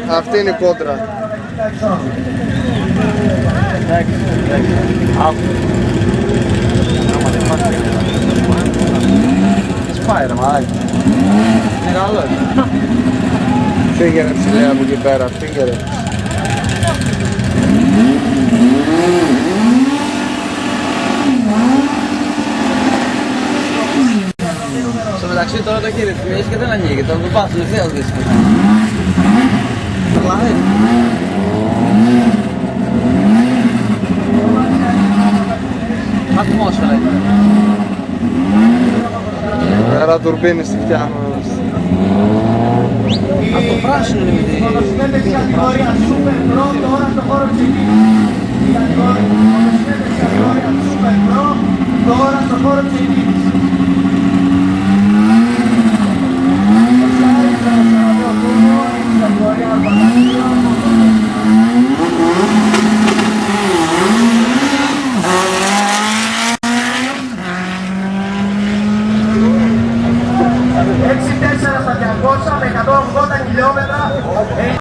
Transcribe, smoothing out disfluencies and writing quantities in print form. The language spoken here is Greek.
Αυτή είναι η κόντρα. Σπάει μαλάκι. Είναι καλό. Φύγε ρε ψηλέ από εκεί πέρα, φύγε ρε. Στο μεταξύ τώρα το έχει ρυθμίσει και δεν ανοίγει, τώρα το πας τελευταία δύσκολα. Τρελάει. Ατμόσφαιρα είναι. Άρα τουρμπίνες τη φτιάχνω. Από το πράσινο είναι με τη... Μοτοσυκλέτες κατηγορία Super Pro τώρα στο χώρο της εκδήλωσης. Μοτοσυκλέτες κατηγορία Super Pro τώρα στο χώρο της εκδήλωσης. Έξι 4 στα 200 με 180 χιλιόμετρα.